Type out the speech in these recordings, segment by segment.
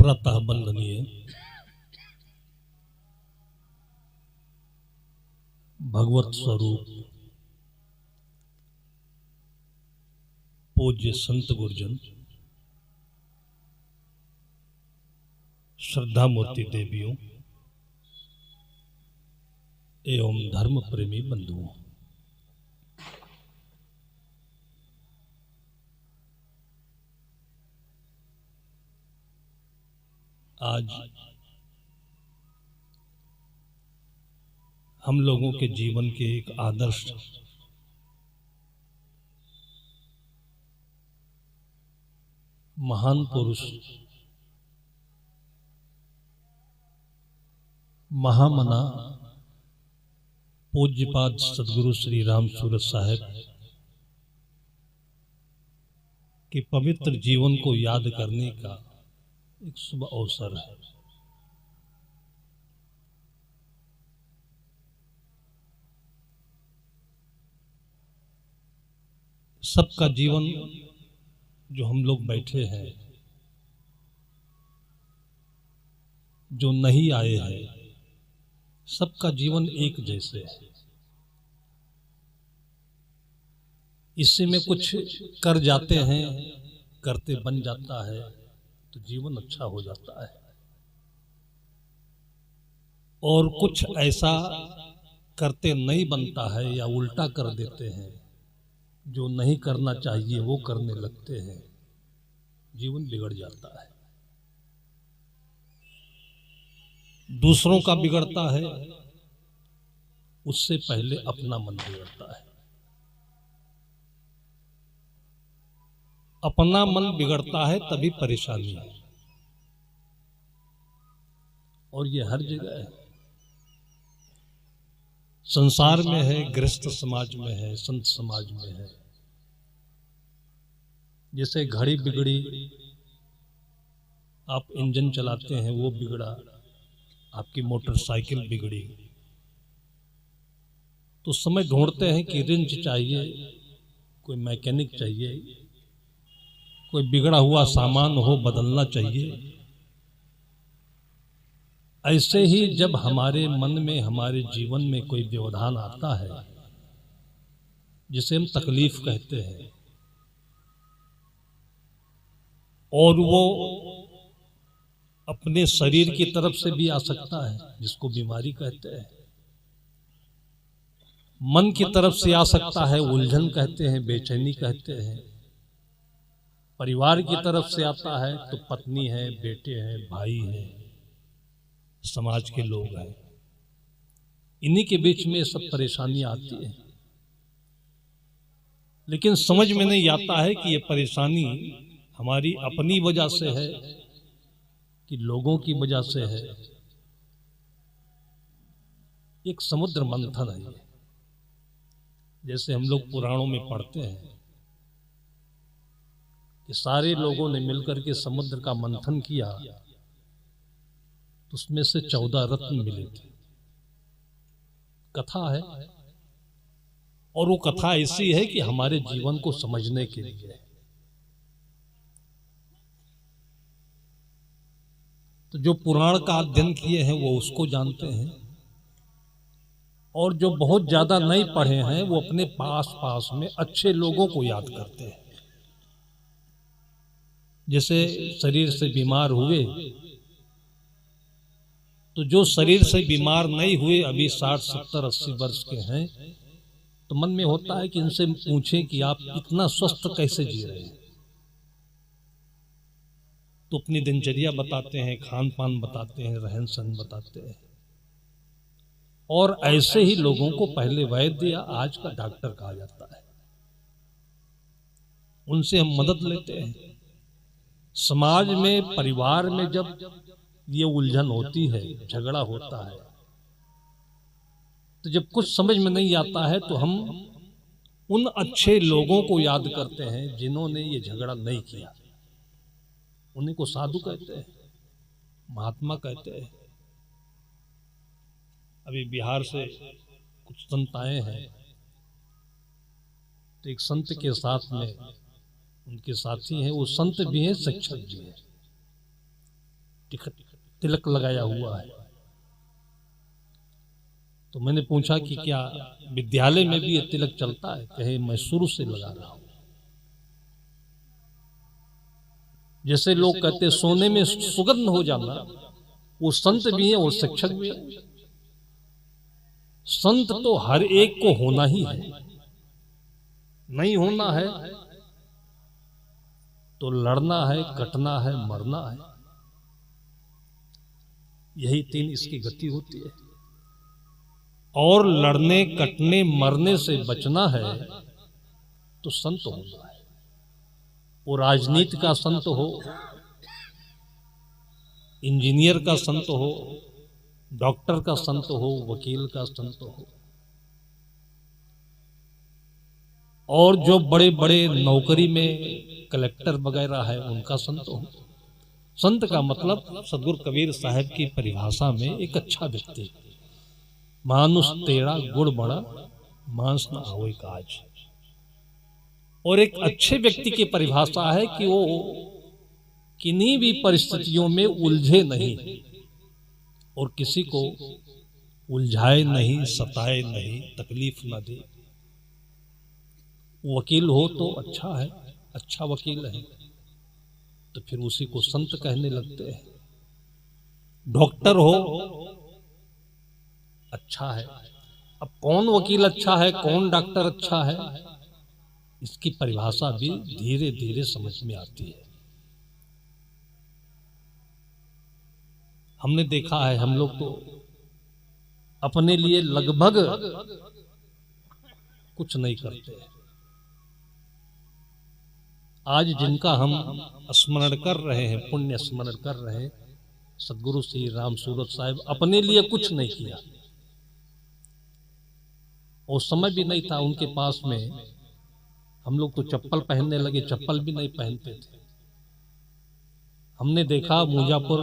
प्रातः वंदनीय भगवत स्वरूप पूज्य संत गुरुजन, श्रद्धा मूर्ति देवियों एवं धर्म प्रेमी बंधुओं, आज हम लोगों के जीवन के एक आदर्श महान पुरुष महामना पूज्यपाद सदगुरु श्री राम सूरत साहब के पवित्र जीवन को याद करने का एक शुभ अवसर है। सबका जीवन जो हम लोग बैठे हैं, जो नहीं आए हैं, सबका जीवन एक जैसे है। इससे में कुछ कर जाते हैं, करते बन जाता है तो जीवन अच्छा हो जाता है, और कुछ ऐसा करते नहीं बनता है या उल्टा कर देते हैं, जो नहीं करना चाहिए वो करने लगते हैं, जीवन बिगड़ जाता है। दूसरों का बिगड़ता है, उससे पहले अपना मन बिगड़ता है। अपना मन बिगड़ता है तभी परेशानी है, और ये हर जगह है। संसार में है, गृहस्थ समाज में है, संत समाज में है। जैसे घड़ी बिगड़ी, आप इंजन चलाते हैं वो बिगड़ा, आपकी मोटरसाइकिल बिगड़ी, तो समय ढूंढते हैं कि रिंच चाहिए, कोई मैकेनिक चाहिए, कोई बिगड़ा हुआ सामान हो बदलना चाहिए। ऐसे ही जब हमारे मन में, हमारे जीवन में कोई व्यवधान आता है, जिसे हम तकलीफ कहते हैं, और वो अपने शरीर की तरफ से भी आ सकता है, जिसको बीमारी कहते हैं, मन की तरफ से आ सकता है, उलझन कहते हैं, बेचैनी कहते हैं, परिवार की तरफ से आता है तो पत्नी है, बेटे हैं, भाई हैं, समाज के लोग हैं। इन्हीं के बीच में सब परेशानी आती है, लेकिन समझ में नहीं आता है कि ये परेशानी हमारी अपनी वजह से है कि लोगों की वजह से है। एक समुद्र मंथन है। जैसे हम लोग पुराणों में पढ़ते हैं कि सारे लोगों ने मिलकर के समुद्र का मंथन किया, तो उसमें से 14 रत्न मिले थे। कथा है, और वो कथा ऐसी है कि हमारे जीवन को समझने के लिए है। तो जो पुराण का अध्ययन किए हैं वो उसको जानते हैं, और जो बहुत ज्यादा नहीं पढ़े हैं वो अपने पास पास में अच्छे लोगों को याद करते हैं। जैसे शरीर से बीमार हुए, तो जो शरीर से बीमार नहीं हुए, अभी 60, 70, 80 वर्ष के हैं, तो मन में होता है कि इनसे पूछें कि आप इतना स्वस्थ कैसे जी रहे हैं। तो अपनी दिनचर्या बताते हैं, खान पान बताते हैं, रहन सहन बताते हैं। और ऐसे ही लोगों को पहले वैद्य या आज का डॉक्टर कहा जाता है। उनसे हम मदद लेते हैं। समाज में, परिवार में जब ये उलझन होती है, झगड़ा होता है, तो जब कुछ समझ में नहीं आता है तो हम उन अच्छे लोगों को याद करते हैं जिन्होंने ये झगड़ा नहीं किया। उन्हीं को साधु कहते हैं, महात्मा कहते हैं। अभी बिहार से कुछ संत आए हैं, तो एक संत के साथ में उनके साथी हैं, वो संत भी हैं, शिक्षक भी हैं। तिलक लगाया हुआ है। तो मैंने पूछा कि क्या विद्यालय में भी ये तिलक चलता है? कहे मैं शुरू से लगा रहा हूं। जैसे लोग कहते सोने में सुगंध हो जाना, वो संत भी है और शिक्षक भी है। संत तो हर एक को होना ही है, नहीं होना है तो लड़ना है, कटना है, मरना है। यही तीन इसकी गति होती है। और लड़ने, कटने, मरने से बचना है तो संत होना है। वो राजनीति का संत हो, इंजीनियर का संत हो, डॉक्टर का संत हो, वकील का संत हो, और जो बड़े बड़े नौकरी में कलेक्टर वगैरह है उनका संत हो। संत का मतलब सदगुरु कबीर साहब की परिभाषा में एक अच्छा व्यक्ति, मानुष तेरा गुण बड़ा, मांस न होए काज। और एक अच्छे व्यक्ति की परिभाषा है कि वो किन्हीं भी परिस्थितियों में उलझे नहीं और किसी को उलझाए नहीं, सताए नहीं, तकलीफ न दे। वकील हो तो अच्छा है, अच्छा वकील है तो फिर उसी को संत कहने लगते हैं। डॉक्टर हो अच्छा है। अब कौन वकील अच्छा है, कौन डॉक्टर अच्छा है, इसकी परिभाषा भी धीरे धीरे समझ में आती है। हमने देखा है, हम लोग तो अपने लिए लगभग कुछ नहीं करते। आज जिनका हम स्मरण कर रहे हैं, पुण्य स्मरण कर रहे हैं, सदगुरु श्री राम सूरत साहब अपने लिए कुछ नहीं किया। और समय भी नहीं था उनके पास में। हम लोग तो चप्पल पहनने लगे, चप्पल भी नहीं पहनते थे। हमने देखा मुजफ्फर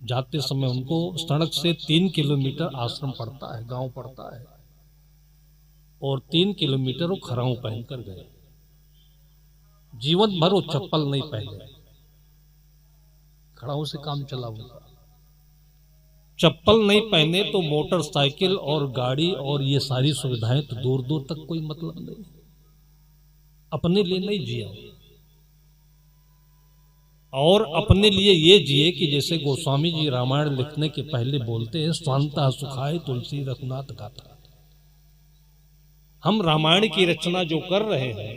जाते समय उनको सड़क से 3 किलोमीटर आश्रम पड़ता है, गांव पड़ता है, और 3 किलोमीटर वो खराऊ पहनकर गए। जीवन भर वो चप्पल नहीं पहने, खड़ाऊ से काम चला उनका। चप्पल नहीं पहने तो मोटरसाइकिल और गाड़ी और ये सारी सुविधाएं तो दूर दूर तक कोई मतलब नहीं। अपने लिए नहीं जिया, और अपने लिए ये जिए कि जैसे गोस्वामी जी रामायण लिखने के पहले बोलते हैं, स्वांतः सुखाय तुलसी रघुनाथ गाथा। हम रामायण की रचना जो कर रहे हैं,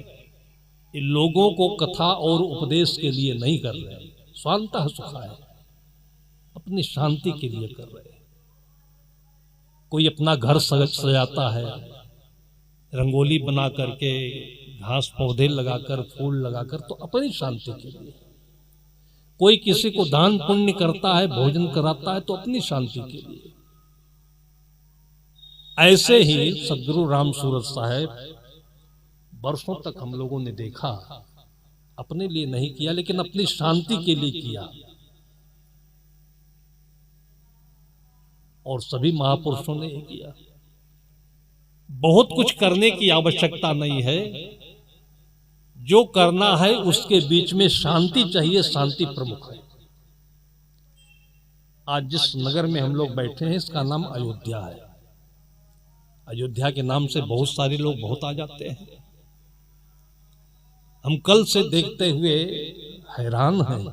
ये लोगों को कथा और उपदेश के लिए नहीं कर रहे हैं। स्वांतः सुखाय, अपनी शांति के लिए कर रहे हैं। कोई अपना घर सजाता है, रंगोली बना करके, घास पौधे लगाकर, फूल लगाकर, तो अपनी शांति के लिए। कोई किसी को दान पुण्य करता है, भोजन कराता है, तो अपनी शांति के लिए। ऐसे ही सदगुरु राम सूरत साहब वर्षों तक हम लोगों ने देखा, अपने लिए नहीं किया लेकिन अपनी शांति के लिए किया। और सभी महापुरुषों ने ये किया। बहुत कुछ करने की आवश्यकता नहीं है, जो करना है उसके बीच में शांति चाहिए, शांति प्रमुख है। आज जिस नगर में हम लोग बैठे हैं इसका नाम अयोध्या है। अयोध्या के नाम से बहुत सारे लोग बहुत आ जाते हैं। हम कल से देखते हुए हैरान हैं।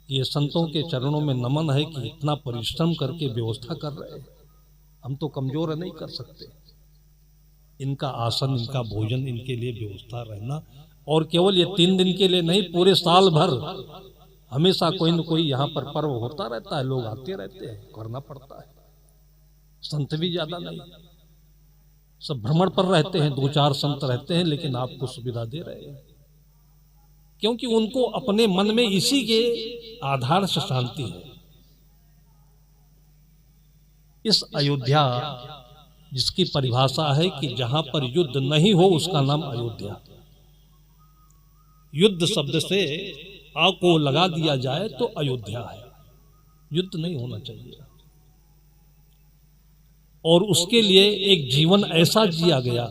ये संतों के चरणों में नमन है कि इतना परिश्रम करके व्यवस्था कर रहे हैं। हम तो कमजोर नहीं कर सकते। इनका आसन, इनका भोजन, इनके लिए व्यवस्था रहना, और केवल ये 3 दिन के लिए नहीं, पूरे साल भर हमेशा कोई न कोई यहाँ पर पर्व होता रहता है, लोग आते रहते हैं, करना पड़ता है। संत भी ज्यादा नहीं, सब भ्रमण पर रहते हैं, 2-4 संत रहते हैं, लेकिन आपको सुविधा दे रहे हैं, क्योंकि उनको अपने मन में इसी के आधार से शांति है। इस अयोध्या जिसकी परिभाषा है कि जहां पर युद्ध नहीं हो उसका नाम अयोध्या। युद्ध शब्द से आ को लगा दिया जाए तो अयोध्या है। युद्ध नहीं होना चाहिए। और उसके लिए एक जीवन ऐसा जिया गया,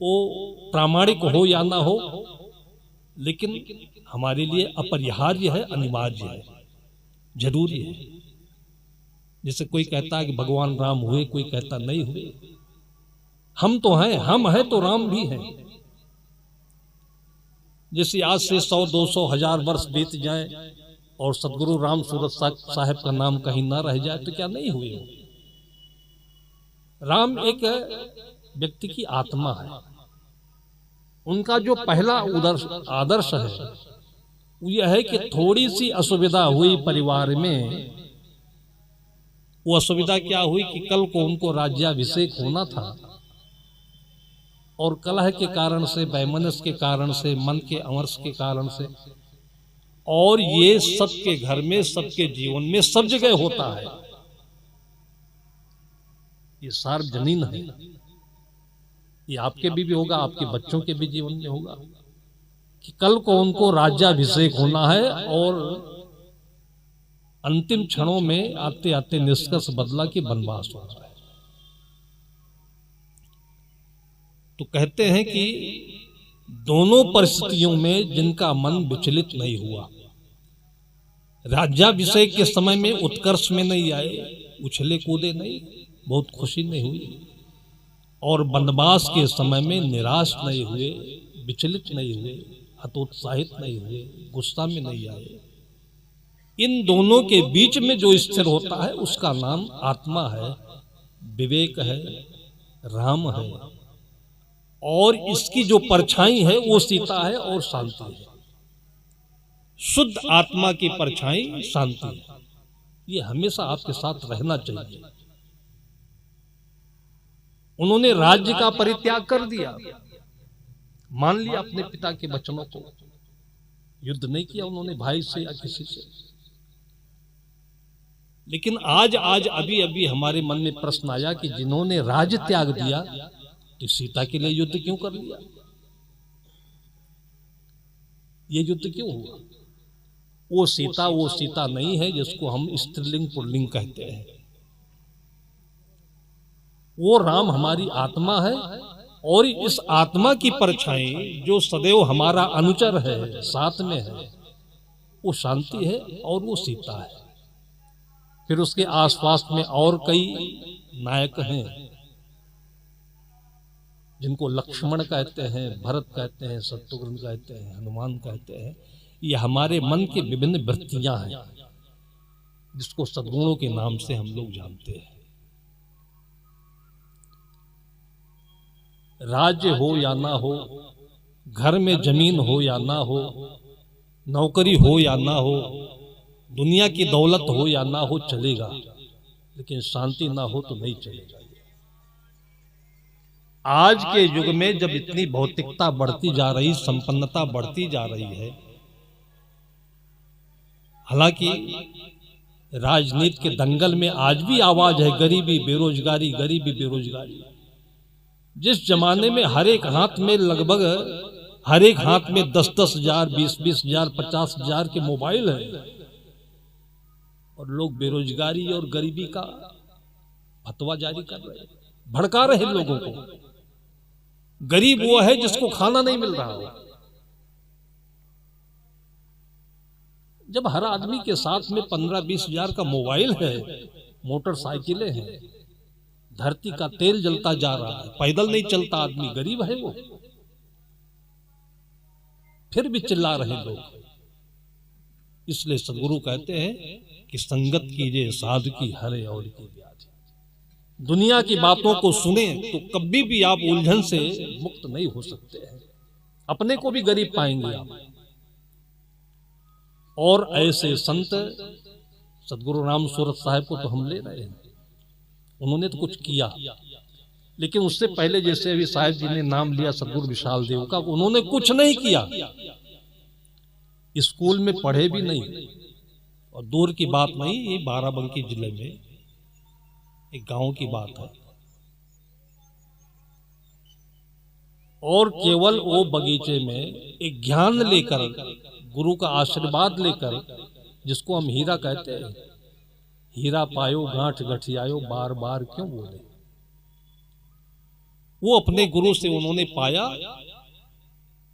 वो प्रामाणिक हो या ना हो, लेकिन हमारे लिए अपरिहार्य है, अनिवार्य है, जरूरी है। जैसे कोई कहता है कि भगवान राम हुए, कोई कहता नहीं हुए। हम तो हैं, हम हैं तो राम भी हैं। जैसे आज से 100, 200, 1000 वर्ष बीत जाए और सदगुरु राम सूरत साहब का नाम कहीं ना रह जाए तो क्या नहीं हुए हो? राम एक व्यक्ति की आत्मा है। उनका जो पहला आदर्श है वो यह है कि थोड़ी सी असुविधा हुई परिवार में। वो असुविधा क्या हुई कि कल को उनको राज्याभिषेक होना था और कलह के कारण से, वैमनस्य के कारण से, मन के अमरस के कारण से, और ये सबके घर में, सबके जीवन में, सब जगह होता है। ये सार्वजनीन है। ये आपके भी होगा, आपके बच्चों के भी जीवन में होगा कि कल को उनको राज्याभिषेक होना है और अंतिम क्षणों में आते आते निष्कर्ष बदला कि वनवास हो रहा है। तो कहते हैं कि दोनों परिस्थितियों में जिनका मन विचलित नहीं हुआ, राज्याभिषेक के समय में उत्कर्ष में नहीं आए, उछले कूदे नहीं, बहुत खुशी नहीं हुई, और वनवास के समय में निराश नहीं हुए, विचलित नहीं हुए, हतोत्साहित नहीं हुए, गुस्सा में नहीं आए। इन दोनों के बीच में जो स्थिर होता है उसका नाम आत्मा है, विवेक है, राम है, और इसकी जो परछाई है वो सीता है और शांति है। शुद्ध आत्मा की परछाई शांति है। ये हमेशा आपके साथ रहना चाहिए। उन्होंने राज्य का परित्याग कर दिया, मान लिया अपने पिता के वचनों को, युद्ध नहीं किया उन्होंने भाई से या किसी से। लेकिन आज अभी अभी हमारे मन में प्रश्न आया कि जिन्होंने राज्य त्याग दिया तो सीता के लिए युद्ध क्यों कर लिया? ये युद्ध क्यों हुआ? वो सीता नहीं है जिसको हम स्त्रीलिंग पुल्लिंग कहते हैं। वो राम हमारी आत्मा है, और इस आत्मा की परछाई जो सदैव हमारा अनुचर है, साथ में है, वो शांति है और वो सीता है। फिर उसके आसपास में और कई नायक हैं जिनको लक्ष्मण कहते हैं, भरत कहते हैं, शत्रुघ्न कहते हैं, हनुमान कहते हैं। ये हमारे मन की विभिन्न वृत्तियां हैं जिसको सद्गुणों के नाम से हम लोग जानते हैं। राज्य हो या ना हो, घर में जमीन हो या ना हो, नौकरी हो या ना हो, दुनिया की दौलत हो या ना हो, चलेगा, लेकिन शांति ना हो तो नहीं चलेगा। आज के युग में जब इतनी भौतिकता बढ़ती जा रही, संपन्नता बढ़ती जा रही है, हालांकि राजनीति के दंगल में आज भी आवाज है गरीबी बेरोजगारी, गरीबी बेरोजगारी। जिस जमाने में हर एक हाथ में लगभग हर एक हाथ में 10-10 हजार, 20-20 हजार, 50 हजार के मोबाइल है, और लोग बेरोजगारी और गरीबी का फतवा जारी कर रहे हैं, भड़का रहे लोगों को। गरीब वो है जिसको खाना नहीं मिल रहा हो। जब हर आदमी के साथ में 15-20 हजार का मोबाइल है, मोटरसाइकिलें हैं, धरती का तेल जलता जा रहा है, पैदल नहीं चलता आदमी, गरीब है वो, फिर भी चिल्ला रहे लोग। इसलिए सदगुरु कहते हैं कि संगत कीजिए साधु की हरे और की व्याधि। दुनिया की बातों को सुने तो कभी भी आप उलझन से मुक्त नहीं हो सकते हैं, अपने को भी गरीब पाएंगे आप। और ऐसे संत सदगुरु राम सूरत साहब को तो हम ले रहे हैं, उन्होंने तो कुछ किया, लेकिन उससे पहले जैसे अभी साहब जी ने नाम लिया सदगुरु विशाल देव का, उन्होंने कुछ नहीं किया, स्कूल में पढ़े भी नहीं। और दूर की बात नहीं, ये बाराबंकी जिले में एक गांव की बात है। और केवल वो बगीचे में एक ज्ञान लेकर, गुरु का आशीर्वाद लेकर, जिसको हम हीरा कहते हैं, हीरा पायो गांठ गठियायो बार बार क्यों बोले, वो अपने गुरु से उन्होंने पाया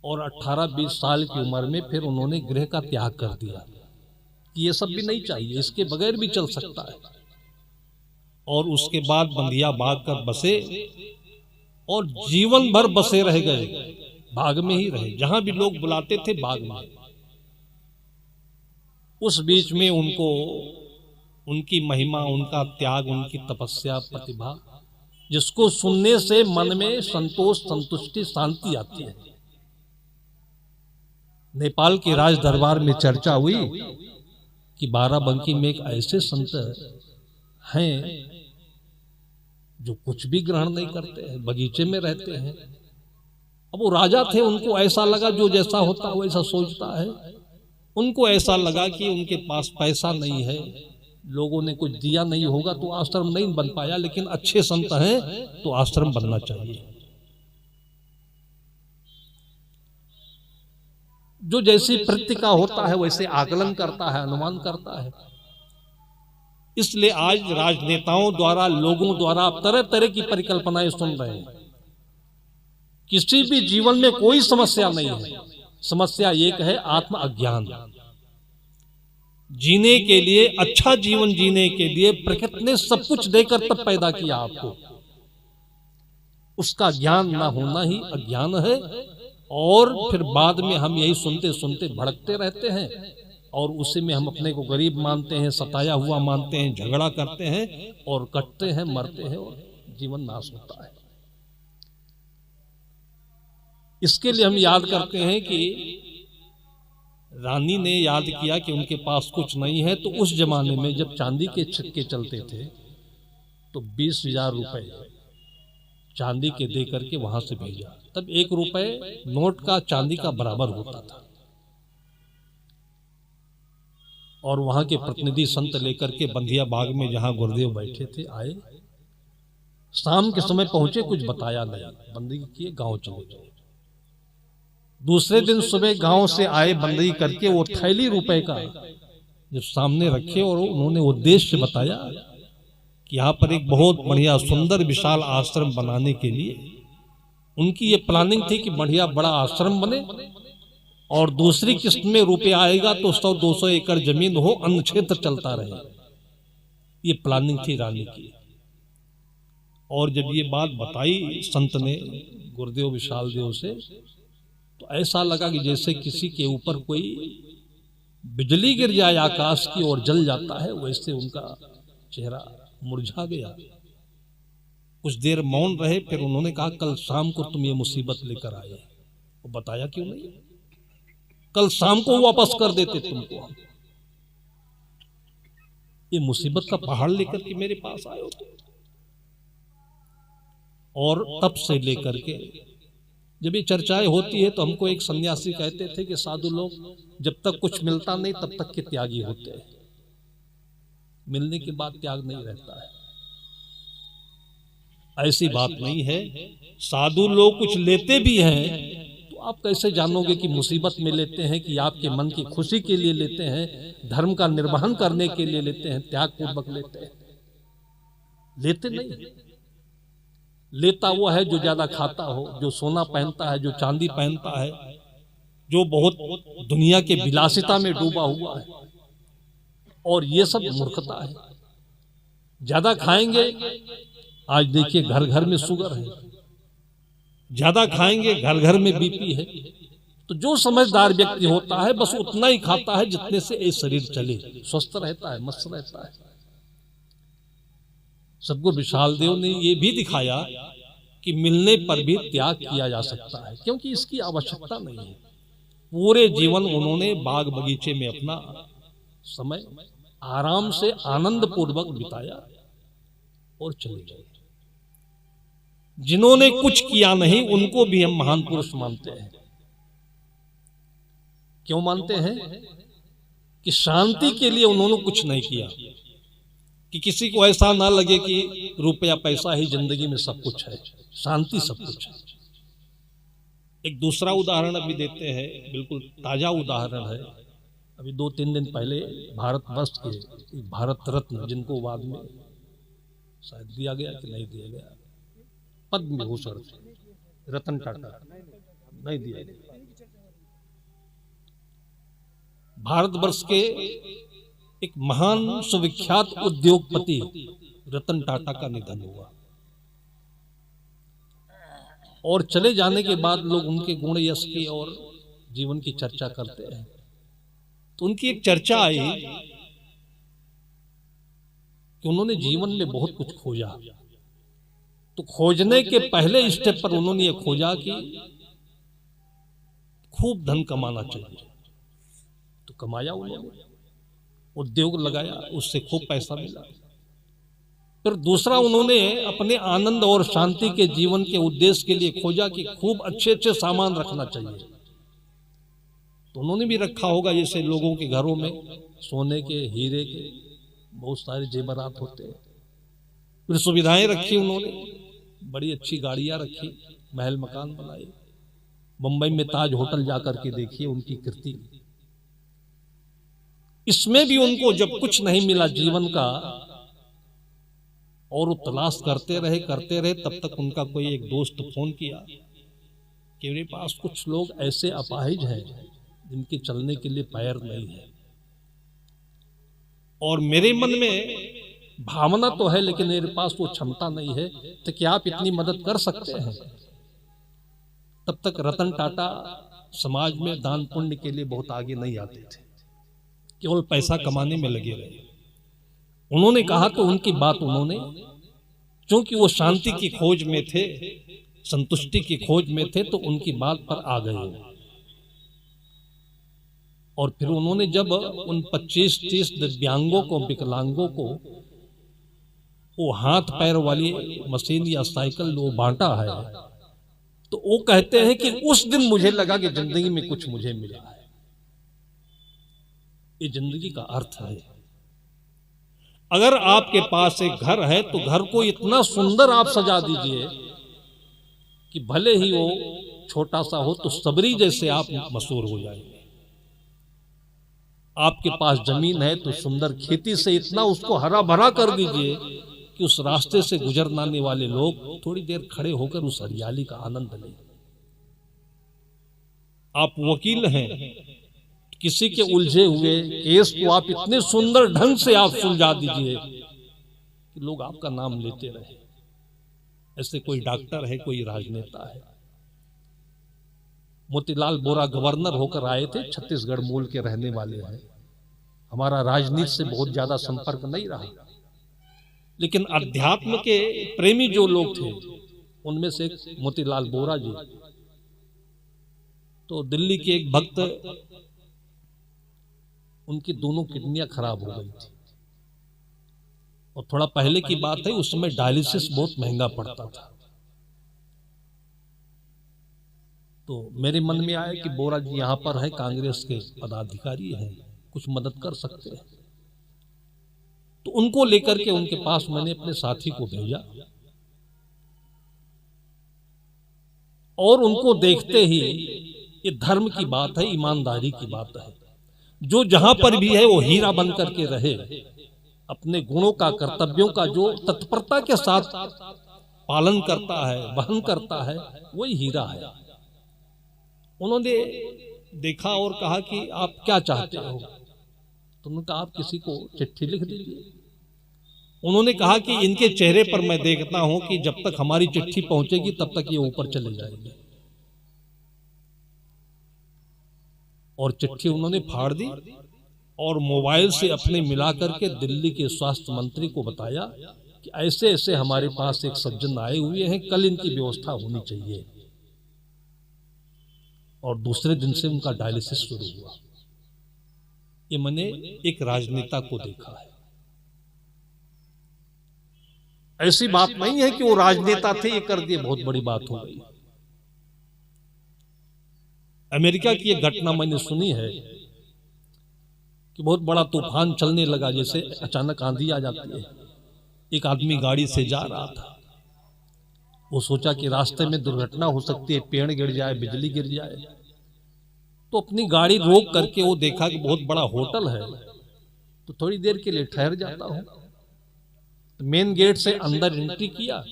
और 18-20 साल की उम्र में फिर उन्होंने गृह का त्याग कर दिया कि ये सब भी नहीं चाहिए, इसके बगैर भी चल सकता है। और उसके बाद बंधिया बाग कर बसे और जीवन भर बसे रह गए, बाग में ही रहे, जहां भी लोग बुलाते थे बाग में। उस बीच में उनको उनकी महिमा, उनका त्याग, उनकी तपस्या, प्रतिभा, जिसको सुनने से मन में संतोष, संतुष्टि, शांति आती है। नेपाल के राज दरबार में चर्चा हुई कि बाराबंकी में एक ऐसे संत हैं जो कुछ भी ग्रहण नहीं करते हैं, बगीचे में रहते हैं। अब वो राजा थे, उनको ऐसा लगा जो जैसा होता है वैसा सोचता है। उनको ऐसा लगा कि उनके पास पैसा नहीं है, लोगों ने कुछ दिया नहीं होगा तो आश्रम नहीं बन पाया, लेकिन अच्छे संत हैं तो आश्रम बनना चाहिए। जो जैसी प्रवृत्ति का होता है वैसे आकलन करता है, अनुमान करता है। इसलिए आज राजनेताओं द्वारा, लोगों द्वारा आप तरह तरह की परिकल्पनाएं सुन रहे हैं। किसी भी जीवन में कोई समस्या नहीं है, समस्या एक है, आत्म अज्ञान। जीने के लिए, अच्छा जीवन जीने के लिए प्रकृति ने सब कुछ देकर तब पैदा किया आपको, उसका ज्ञान ना होना ही अज्ञान है। और फिर बाद में हम यही सुनते सुनते भड़कते रहते हैं और उसी में हम अपने को गरीब मानते हैं, सताया हुआ मानते हैं, झगड़ा करते हैं और कटते हैं, मरते हैं और जीवन नाश होता है। इसके लिए हम याद करते हैं कि रानी ने याद किया कि उनके पास कुछ नहीं है, तो उस जमाने में जब चांदी के सिक्के चलते थे तो 20,000 रुपए चांदी के दे करके वहां से भेजा। तब 1 रुपए नोट का चांदी का बराबर होता था। और वहां के प्रतिनिधि संत लेकर के बंधिया बाग में जहां गुरुदेव बैठे थे आए, शाम के समय पहुंचे, कुछ बताया नहीं, बंदगी किए, गांव चले गए। दूसरे दिन सुबह गांव से आए बंदगी करके, वो थैली रुपए का जब सामने रखे और उन्होंने उद्देश्य बताया कि यहाँ पर एक बहुत बढ़िया सुंदर विशाल आश्रम बनाने के लिए उनकी ये प्लानिंग थी कि बढ़िया बड़ा आश्रम बने और दूसरी किस्त में रुपया आएगा तो 100-200 एकड़ जमीन हो, अन्न क्षेत्र चलता रहे। ये प्लानिंग थी रानी की। और जब ये बात बताई संत ने गुरुदेव विशाल देव से, तो ऐसा लगा कि जैसे किसी के ऊपर कोई बिजली गिर जाए आकाश की और जल जाता है, वैसे उनका चेहरा मुरझा गया। कुछ देर मौन रहे, फिर उन्होंने कहा कल शाम को तुम ये मुसीबत लेकर आए। वो बताया क्यों नहीं, कल शाम को वापस कर देते तुमको। ये मुसीबत का पहाड़ लेकर के मेरे पास आए हो। और तब से लेकर के जब ये चर्चाएं होती है तो हमको एक सन्यासी कहते थे कि साधु लोग जब तक कुछ मिलता नहीं तब तक के त्यागी होते हैं, मिलने के बाद त्याग नहीं रहता है। ऐसी बात नहीं है। साधु लोग कुछ लेते भी हैं तो आप कैसे जानोगे कि मुसीबत में लेते हैं कि आपके मन की खुशी के लिए लेते हैं, धर्म का निर्वहन करने के लिए लेते हैं, त्याग पूर्वक लेते हैं? लेते नहीं। लेता वो है जो ज्यादा खाता हो, जो सोना पहनता है, जो चांदी पहनता है, जो बहुत दुनिया के विलासिता में डूबा हुआ है। और ये सब मूर्खता है। ज्यादा खाएंगे, आज देखिए घर घर में शुगर है, ज्यादा खाएंगे घर घर में बीपी है। तो जो समझदार व्यक्ति होता है बस उतना ही खाता है जितने से ये शरीर चले, स्वस्थ रहता है, मस्त रहता है। सद्गुरु विशाल देव ने ये भी दिखाया कि मिलने पर भी त्याग किया जा सकता है, क्योंकि इसकी आवश्यकता नहीं है। पूरे जीवन उन्होंने बाग बगीचे में अपना समय आराम से आनंद पूर्वक बिताया और चले गए। जिन्होंने कुछ किया नहीं उनको भी हम महान पुरुष मानते हैं। क्यों मानते हैं? कि शांति के लिए उन्होंने कुछ नहीं किया, कि किसी को ऐसा ना लगे कि रुपया पैसा ही जिंदगी में सब कुछ है, शांति सब कुछ है। एक दूसरा उदाहरण अभी देते हैं, बिल्कुल ताजा उदाहरण है। अभी 2-3 दिन पहले भारतवर्ष के भारत रत्न, जिनको बाद में शायद दिया गया कि नहीं दिया गया, पद्म विभूषण रतन टाटा नहीं दिया गया, भारतवर्ष के एक महान सुविख्यात उद्योगपति रतन टाटा का निधन हुआ और चले जाने के बाद लोग उनके गुण यश की और जीवन की चर्चा करते हैं। तो उनकी एक चर्चा आई कि उन्होंने जीवन में बहुत कुछ खोजा, तो खोजने के पहले स्टेप पर उन्होंने ये खोजा कि खूब धन कमाना चाहिए। तो कमाया उन्होंने, उद्योग लगाया, उससे खूब पैसा मिला। फिर दूसरा उन्होंने अपने आनंद और शांति के जीवन के उद्देश्य के लिए खोजा कि खूब अच्छे अच्छे सामान रखना चाहिए। तो उन्होंने भी रखा होगा, जैसे लोगों के घरों में सोने के, हीरे के बहुत सारे जेवरात होते हैं। फिर सुविधाएं रखी उन्होंने, बड़ी अच्छी गाड़ियां रखी, महल मकान बनाए। मुंबई में ताज होटल जाकर के देखिए उनकी कृति। इसमें भी उनको जब कुछ नहीं मिला जीवन का और वो तलाश करते रहे, तब तक उनका कोई एक दोस्त फोन किया कि मेरे पास कुछ लोग ऐसे अपाहिज हैं जिनके चलने के लिए पैर नहीं है, और मेरे मन में भावना तो है लेकिन मेरे पास वो क्षमता नहीं है, तो क्या आप इतनी मदद कर सकते हैं? तब तक रतन टाटा समाज में दान पुण्य के लिए बहुत आगे नहीं आते थे, केवल पैसा कमाने में लगे रहे। उन्होंने कहा तो उनकी बात उन्होंने, क्योंकि वो शांति की खोज में थे, संतुष्टि की खोज में थे, तो उनकी बात पर आ गए। और फिर उन्होंने जब उन 25-30 दिव्यांगों को, विकलांगों को वो हाथ पैर वाली मशीन या साइकिल वो बांटा है, तो वो कहते हैं कि उस दिन मुझे लगा कि जिंदगी में कुछ मुझे मिला है। ये जिंदगी का अर्थ है। अगर आपके पास एक घर है तो घर को इतना सुंदर आप सजा दीजिए कि भले ही वो छोटा सा हो तो सबरी जैसे आप मशहूर हो जाएंगे। आपके पास जमीन है तो सुंदर खेती से इतना उसको हरा भरा कर दीजिए कि उस रास्ते से गुजरने वाले लोग थोड़ी देर खड़े होकर उस हरियाली का आनंद लें। आप वकील हैं, किसी के उलझे हुए केस को आप इतने सुंदर ढंग से आप सुलझा दीजिए कि लोग आपका नाम लेते रहे। ऐसे कोई डॉक्टर है, कोई राजनेता है। मोतीलाल वोरा गवर्नर होकर आए थे, छत्तीसगढ़ मूल के रहने वाले हैं। हमारा राजनीति से बहुत ज्यादा संपर्क नहीं रहा, लेकिन अध्यात्म के प्रेमी जो लोग थे उनमें से एक मोतीलाल वोरा जी। तो दिल्ली के एक भक्त, उनकी दोनों किडनियां खराब हो गई थी, और थोड़ा पहले की बात है, उस समय डायलिसिस बहुत महंगा पड़ता था। तो मेरे मन में आया कि बोरा जी यहाँ पर है, कांग्रेस के पदाधिकारी हैं, कुछ मदद कर सकते हैं। तो उनको लेकर के उनके पास मैंने अपने साथी को भेजा, और उनको देखते ही, ये धर्म की बात है, ईमानदारी की बात है, जो जहां पर भी है वो हीरा बन करके रहे, अपने गुणों का, कर्तव्यों का जो तत्परता के साथ पालन करता है, वहन करता है, वही हीरा है। उन्होंने देखा और कहा कि आप क्या चाहते हो? तो उन्होंने कहा आप किसी को चिट्ठी लिख दीजिए। उन्होंने कहा कि इनके चेहरे पर मैं देखता हूं कि जब तक हमारी चिट्ठी पहुंचेगी तब तक ये ऊपर चले जाएंगे। और चिट्ठी उन्होंने फाड़ दी और मोबाइल से अपने मिलाकर के दिल्ली के स्वास्थ्य मंत्री को बताया कि ऐसे ऐसे हमारे पास एक सज्जन आए हुए हैं, कल इनकी व्यवस्था होनी चाहिए। और दूसरे दिन से उनका डायलिसिस शुरू हुआ। ये मैंने एक राजनेता को देखा है। ऐसी बात नहीं है कि वो राजनेता थे, ये कर दिए, बहुत बड़ी बात हो गई। अमेरिका की एक घटना मैंने सुनी है कि बहुत बड़ा तूफान चलने लगा, जैसे अचानक आंधी आ जाती है। एक आदमी गाड़ी से जा रहा था, वो सोचा कि रास्ते में दुर्घटना हो सकती है, पेड़ गिर जाए, बिजली गिर जाए। तो अपनी गाड़ी रोक करके वो देखा कि बहुत बड़ा होटल है, तो थोड़ी देर के लिए ठहर जाता हूं। तो मेन गेट से अंदर एंट्री किया।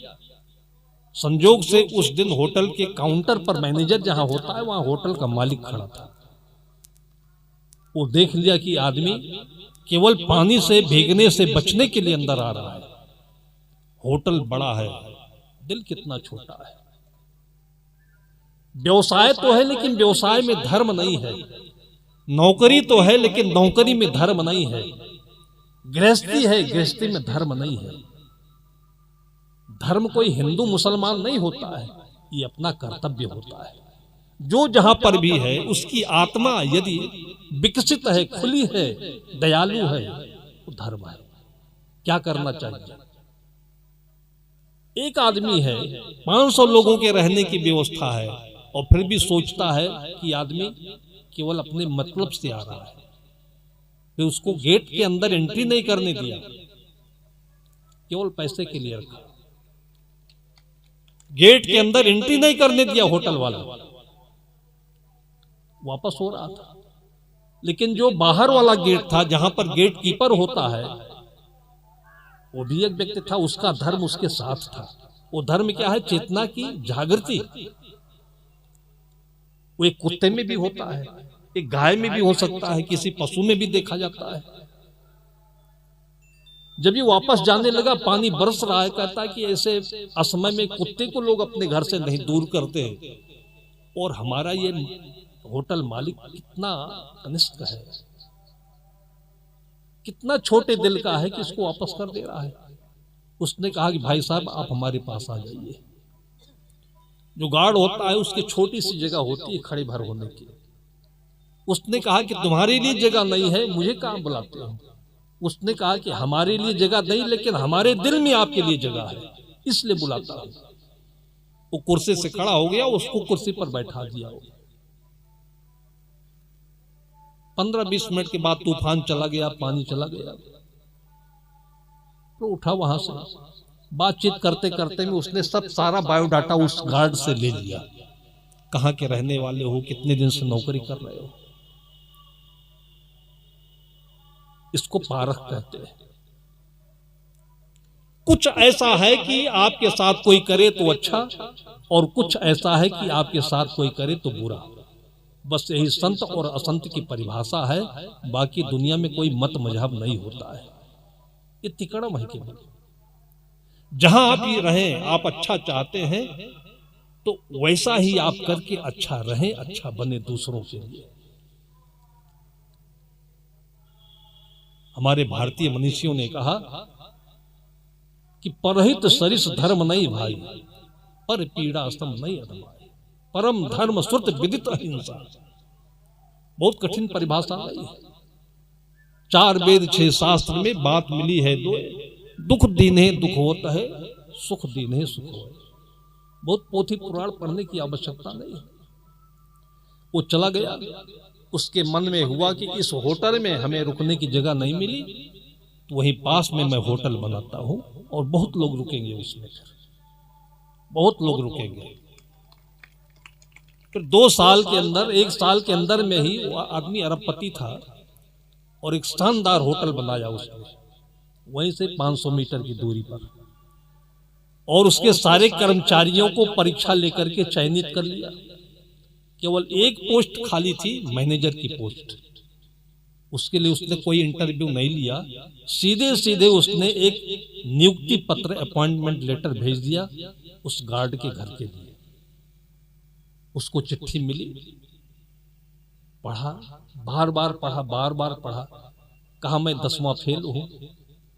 संजोग से उस दिन होटल के काउंटर पर मैनेजर जहां होता है, वहां होटल का मालिक खड़ा था। वो देख लिया कि आदमी केवल पानी से भीगने से बचने के लिए अंदर आ रहा है। होटल बड़ा है, दिल कितना छोटा है। व्यवसाय तो है लेकिन व्यवसाय में धर्म नहीं है। नौकरी तो है लेकिन नौकरी में धर्म नहीं है। गृहस्थी है, गृहस्थी में धर्म नहीं है। धर्म कोई हिंदू मुसलमान नहीं होता है, ये अपना कर्तव्य होता है। जो जहां पर भी है उसकी आत्मा यदि विकसित है, खुली है, दयालु है, वो धर्म है। क्या करना चाहिए? एक आदमी है, 500 लोगों के रहने की व्यवस्था है और फिर भी सोचता है कि आदमी केवल अपने मतलब से आ रहा है। फिर उसको गेट के अंदर एंट्री नहीं करने दिया, केवल पैसे के लिए रखा। गेट के अंदर एंट्री नहीं करने दिया होटल वाला, वापस हो रहा था। लेकिन जो बाहर वाला गेट था, जहां पर गेट कीपर होता है, वो भी एक व्यक्ति था, उसका धर्म उसके साथ था। वो धर्म क्या है? चेतना की जागृति। वो एक कुत्ते में भी होता है, एक गाय में भी हो सकता है, किसी पशु में भी देखा जाता है। जब ये वापस जाने लगा, पानी बरस रहा है, कहता है कि ऐसे असमय में कुत्ते को लोग अपने घर से नहीं दूर करते, और हमारा ये होटल मालिक कितना कनिष्ठ है, कितना छोटे दिल का है कि इसको वापस कर दे रहा है। उसने कहा कि भाई साहब आप हमारे पास आ जाइए। जो गार्ड होता है उसकी छोटी सी जगह होती है खड़े भर होने की। उसने कहा कि तुम्हारे लिए जगह नहीं है, मुझे कहां बुलाते हो? उसने कहा कि हमारे लिए जगह नहीं, लेकिन हमारे दिल में आपके लिए जगह है, इसलिए बुलाता हूं। वो कुर्सी से खड़ा हो गया, उसको कुर्सी पर बैठा दिया। 15-20 मिनट के बाद तूफान चला गया, पानी चला गया। तो उठा वहां से, बातचीत करते करते में उसने सब सारा बायोडाटा उस गार्ड से ले लिया। कहां के रहने वाले हो, कितने दिन से नौकरी कर रहे हो। इसको पारख कहते हैं। कुछ ऐसा है कि आपके साथ कोई करे तो अच्छा, और कुछ ऐसा है कि आपके साथ कोई करे तो बुरा। बस यही संत और असंत की परिभाषा है। बाकी दुनिया में कोई मत मजहब नहीं होता है। ये तिकड़म है केवल। जहां आप ही रहें, आप अच्छा चाहते हैं तो वैसा ही आप करके अच्छा रहें, अच्छा बने दूसरों के लिए। हमारे भारतीय मनीषियों ने कहा कि परहित सरिस धर्म नहीं भाई, पर पीड़ा सम नहीं अधमाई, परम धर्म श्रुत विदित अहिंसा। बहुत कठिन परिभाषा है। 4 वेद 6 शास्त्र में बात मिली है दो, दुख दीन्हे दुख होता है, सुख दीन्हे सुख हो। बहुत पोथी पुराण पढ़ने की आवश्यकता नहीं है। वो चला गया, उसके मन में हुआ कि इस होटल में हमें रुकने की जगह नहीं मिली, तो वहीं पास में मैं होटल बनाता हूं और बहुत लोग रुकेंगे उसमें, बहुत लोग रुकेंगे। फिर 2 साल के अंदर, 1 साल के अंदर में ही वो आदमी अरबपति था और एक शानदार होटल बनाया उसने, वहीं से 500 मीटर की दूरी पर। और उसके सारे कर्मचारियों को परीक्षा लेकर के चयनित कर लिया। केवल एक पोस्ट खाली थी, मैनेजर की पोस्ट। उसके लिए उसने कोई इंटरव्यू नहीं लिया, सीधे सीधे उसने एक नियुक्ति पत्र, अपॉइंटमेंट लेटर भेज दिया उस गार्ड के घर के लिए। उसको चिट्ठी मिली, पढ़ा, बार बार पढ़ा, बार बार पढ़ा। कहा मैं 10वां फेल हूं,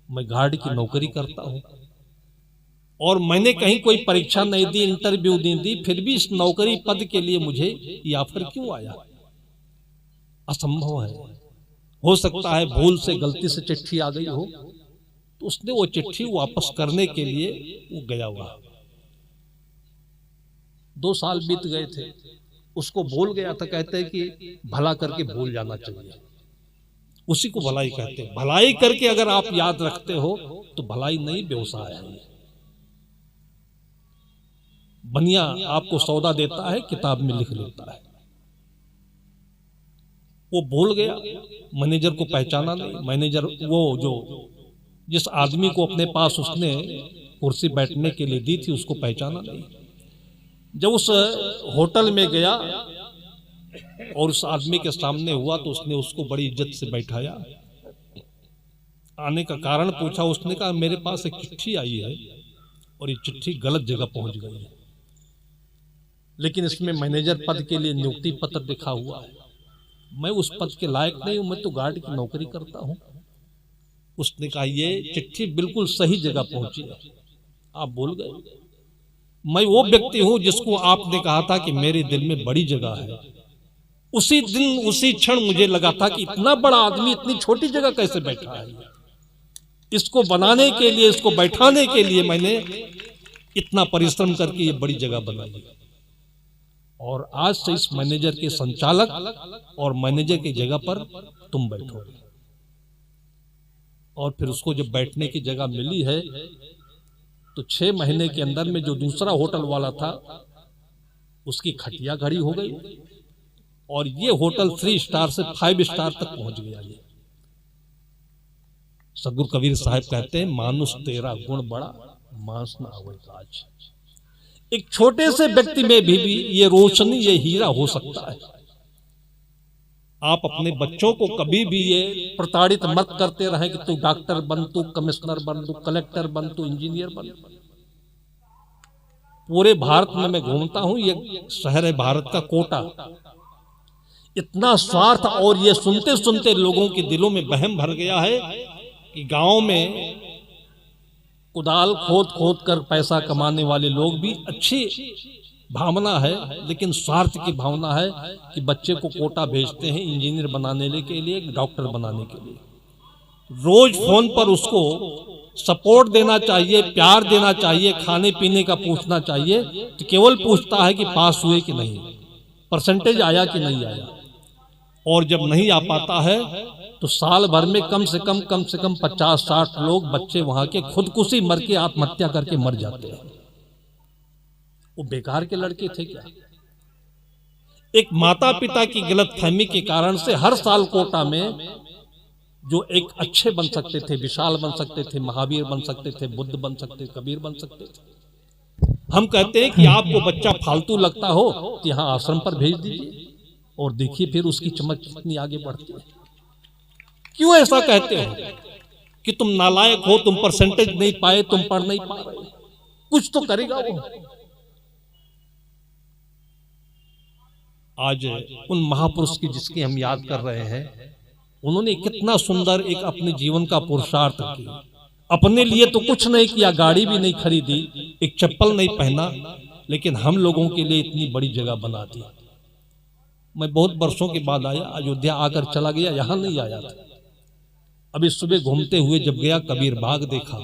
मैं गार्ड की नौकरी करता हूं और मैंने कहीं कोई परीक्षा नहीं दी, इंटरव्यू नहीं दी, फिर भी इस नौकरी पद के लिए मुझे ये ऑफर क्यों आया? असंभव है। हो सकता है भूल से, गलती से चिट्ठी आ गई हो। तो उसने वो चिट्ठी वापस करने के लिए वो गया हुआ। 2 साल बीत गए थे, उसको भूल गया था। कहते हैं कि भला करके भूल जाना चाहिए, उसी को भलाई कहते हैं। भलाई करके अगर आप याद रखते हो तो भलाई नहीं, व्यवसाय है। बनिया आपको सौदा देता है, किताब में लिख लेता है। वो भूल गया, मैनेजर को पहचाना नहीं। मैनेजर वो जो जिस आदमी को अपने पास उसने कुर्सी बैठने के लिए दी थी, उसको पहचाना नहीं। जब उस होटल में गया और उस आदमी के सामने हुआ तो उसने उसको बड़ी इज्जत से बैठाया। आने का कारण पूछा, उसने कहा मेरे पास एक चिट्ठी आई है और ये चिट्ठी गलत जगह पहुंच गई है, लेकिन इसमें मैनेजर पद के लिए नियुक्ति पत्र लिखा हुआ है, मैं उस पद के लायक नहीं हूं, मैं तो गार्ड की नौकरी करता हूं। उसने कहा ये चिट्ठी बिल्कुल सही जगह पहुंची है, आप भूल गए, मैं वो व्यक्ति हूं जिसको आपने कहा था कि मेरे दिल में बड़ी जगह है। उसी दिन उसी क्षण मुझे लगा था कि इतना बड़ा आदमी इतनी छोटी जगह कैसे बैठा है, इसको बनाने के लिए, इसको बैठाने के लिए मैंने इतना परिश्रम करके ये बड़ी जगह बनाई। और आज से इस मैनेजर के संचालक और मैनेजर की जगह पर तुम बैठोगे। और फिर उसको जब बैठने की जगह मिली है तो 6 महीने के अंदर में जो दूसरा होटल वाला था उसकी खटिया खड़ी हो गई और ये होटल 3 स्टार से 5 स्टार तक पहुंच गया। ये सदगुरु कबीर साहब कहते हैं, मानुष तेरा गुण बड़ा, मांस ना आवे काज। एक छोटे से व्यक्ति में भी ये रोशनी, ये हीरा हो सकता है। आप अपने बच्चों को कभी भी ये प्रताड़ित मत करते रहें कि तू डॉक्टर बन, तू कमिश्नर बन, तू कलेक्टर बन, तू इंजीनियर बन। पूरे भारत में मैं घूमता हूं, ये शहर है भारत का कोटा। इतना स्वार्थ और ये सुनते सुनते लोगों के दिलों में वहम भर गया है कि गांव में कुदाल खोद खोद कर पैसा कमाने वाले लोग भी अच्छी भावना है, लेकिन स्वार्थ की भावना है कि बच्चे को कोटा भेजते हैं इंजीनियर बनाने के लिए, डॉक्टर बनाने के लिए। रोज फोन पर उसको सपोर्ट देना चाहिए, प्यार देना चाहिए, खाने पीने का पूछना चाहिए, तो केवल पूछता है कि पास हुए कि नहीं, परसेंटेज आया कि नहीं आया। और जब नहीं आ पाता है तो साल भर में कम से कम 50-60 लोग बच्चे वहां के खुदकुशी मर के आत्महत्या करके मर जाते हैं। वो बेकार के लड़के थे क्या? एक माता पिता की गलतफहमी के कारण से हर साल कोटा में जो एक अच्छे बन सकते थे, विशाल बन सकते थे, महावीर बन सकते थे, बुद्ध बन सकते, कबीर बन सकते थे। हम कहते हैं कि आपको बच्चा फालतू लगता हो तो यहां आश्रम पर भेज दीजिए और देखिए फिर उसकी चमक कितनी आगे बढ़ती है। क्यों ऐसा कहते हो कि तुम नालायक हो, तुम परसेंटेज नहीं पाए, तुम पढ़ नहीं पा रहे? कुछ तो करेगा वो। आज उन महापुरुष की जिसकी हम याद कर रहे हैं, उन्होंने कितना सुंदर एक अपने जीवन का पुरुषार्थ किया। अपने लिए तो कुछ नहीं किया, गाड़ी भी नहीं खरीदी, एक चप्पल नहीं पहना, लेकिन हम लोगों के लिए इतनी बड़ी जगह बना दी। मैं बहुत वर्षों के बाद आया, अयोध्या आकर चला गया, यहां नहीं आया था। अभी सुबह घूमते हुए जब गया कबीर बाग देखा,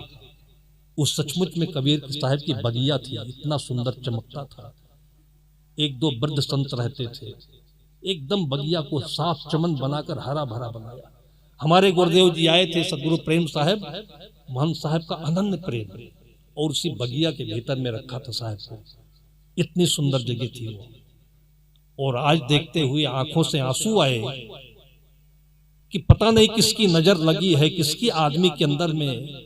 उस सचमुच में कबीर साहब की बगिया थी, इतना सुंदर चमकता था। 1-2 वृद्ध संत रहते थे, एकदम बगिया को साफ चमन बनाकर हरा भरा बनाया। हमारे गुरुदेव जी आए थे, सदगुरु प्रेम साहब, महंत साहब का अनन्य प्रेम, और उसी बगिया के भीतर में रखा था साहब को। इतनी सुंदर जगह थी वो। और आज देखते हुए आंखों से आंसू आए कि पता नहीं किसकी नजर लगी है, किसकी आदमी के अंदर में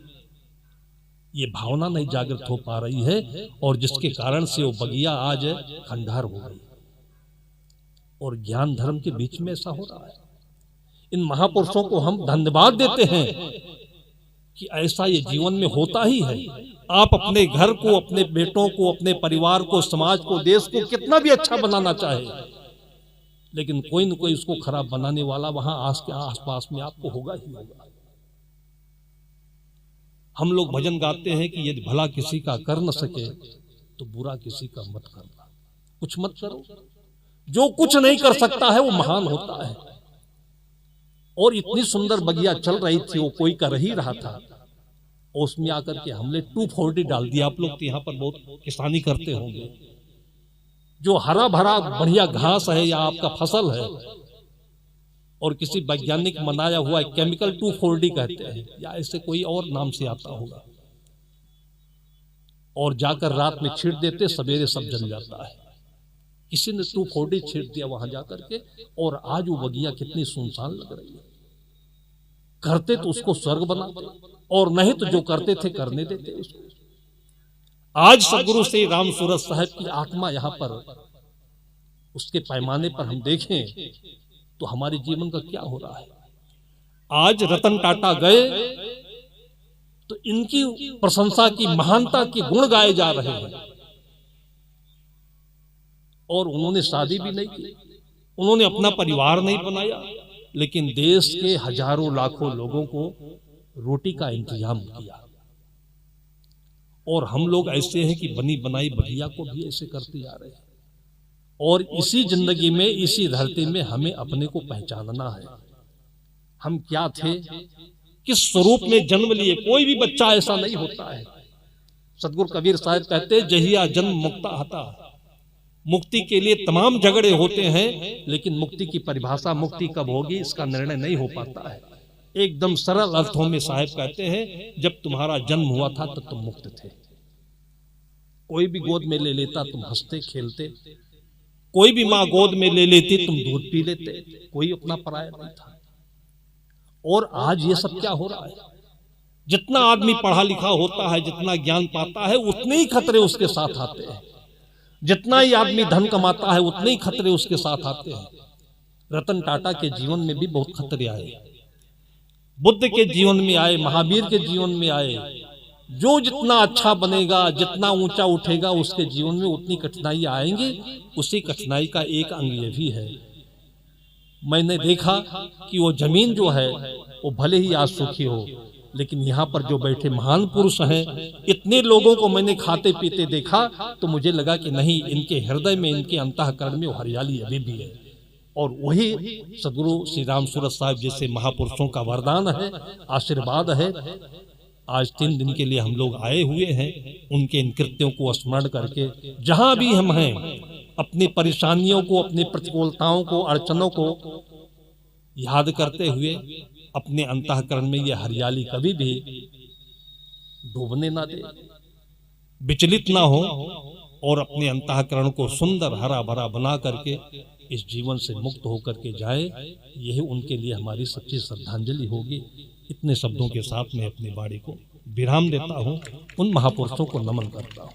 ये भावना नहीं जागृत हो पा रही है, और जिसके कारण से वो बगिया आज खंडहर हो गई। और ज्ञान धर्म के बीच में ऐसा हो रहा है। इन महापुरुषों को हम धन्यवाद देते हैं कि ऐसा ये जीवन में होता ही है। आप अपने घर को, अपने बेटों को, अपने परिवार को, समाज को, देश को कितना भी अच्छा बनाना चाहे, लेकिन कोई न कोई उसको खराब बनाने वाला वहां आसपास में आपको होगा ही होगा। हम लोग भजन गाते हैं कि यदि भला किसी का कर न सके तो बुरा किसी का मत करना, कुछ मत करो। जो कुछ नहीं कर सकता है वो महान होता है। और इतनी सुंदर बगिया चल रही थी, वो कोई कर ही रहा था, और उसमें आकर के हमने 240 डाल दिया। आप लोग तो यहाँ पर बहुत किसानी करते होंगे, जो हरा भरा बढ़िया घास है या आपका फसल है, और किसी वैज्ञानिक बनाया हुआ केमिकल 240 कहते हैं, या ऐसे कोई और नाम से आता होगा, और जाकर रात में छींट देते, सवेरे सब जल जाता है। किसी ने 240 छींट दिया वहां जाकर के, और आज वो बगिया कितनी सुनसान लग रही है। करते तो उसको स्वर्ग बनाते, और नहीं तो जो करते थे करने देते उसको। आज सदगुरु श्री राम सूरत साहब की आत्मा यहाँ पर उसके पैमाने पर हम देखें तो हमारे जीवन का क्या हो रहा है। आज रतन टाटा गए तो इनकी प्रशंसा की, महानता की गुण गाए जा रहे हैं, और उन्होंने शादी भी नहीं की, उन्होंने अपना परिवार नहीं बनाया, लेकिन देश के हजारों लाखों लोगों को रोटी का इंतजाम किया। और हम लोग ऐसे हैं कि बनी बनाई बढ़िया को भी ऐसे करते जा रहे हैं। और इसी जिंदगी में, इसी धरती में हमें अपने को पहचानना है। हम क्या थे, किस स्वरूप में जन्म लिए। कोई भी बच्चा ऐसा नहीं होता है। सतगुरु कबीर साहब कहते, जहिया जन्म मुक्ता हता। मुक्ति के लिए तमाम झगड़े होते हैं, लेकिन मुक्ति की परिभाषा, मुक्ति कब होगी, इसका निर्णय नहीं हो पाता है। एकदम सरल अर्थों में साहब कहते हैं, जब तुम्हारा जन्म हुआ था तब तुम मुक्त थे। कोई भी गोद में ले लेता, तुम हंसते खेलते। कोई भी माँ गोद में ले लेती, तुम दूध पी लेते। कोई अपना पराया नहीं था। और आज ये सब क्या हो रहा है। जितना आदमी पढ़ा लिखा होता है, जितना ज्ञान पाता है, उतने ही खतरे उसके साथ आते हैं। जितना ही आदमी धन कमाता है, उतने ही खतरे उसके साथ आते हैं। रतन टाटा के जीवन में भी बहुत खतरे आए, बुद्ध के जीवन में आए, महावीर के जीवन में आए। जो जितना अच्छा बनेगा, जितना ऊंचा उठेगा, उसके जीवन में उतनी कठिनाई आएंगी। उसी कठिनाई का एक अंग ये भी है। मैंने देखा कि वो जमीन जो है वो भले ही आज सुखी हो, लेकिन यहाँ पर जो बैठे महान पुरुष हैं, इतने लोगों को मैंने खाते पीते देखा तो मुझे लगा कि नहीं, इनके हृदय में, इनके अंतःकरण में वो हरियाली अभी भी है। और वही सदगुरु श्री राम सूरत साहब जैसे महापुरुषों का वरदान है, आशीर्वाद है। आज 3 दिन के लिए हम लोग आए हुए हैं, उनके इन कृत्यों को स्मरण करके जहां भी हम हैं, अपनी परेशानियों को, अपनी प्रतिकूलताओं को, अड़चनों को याद करते हुए अपने अंतःकरण में यह हरियाली कभी भी डूबने ना दे, विचलित ना हो, और अपने अंतःकरण को सुंदर हरा भरा बना करके इस जीवन से मुक्त होकर के जाए। यही उनके लिए हमारी सच्ची श्रद्धांजलि होगी। इतने शब्दों के साथ मैं अपनी वाणी को विराम देता हूँ। उन महापुरुषों को नमन करता हूँ।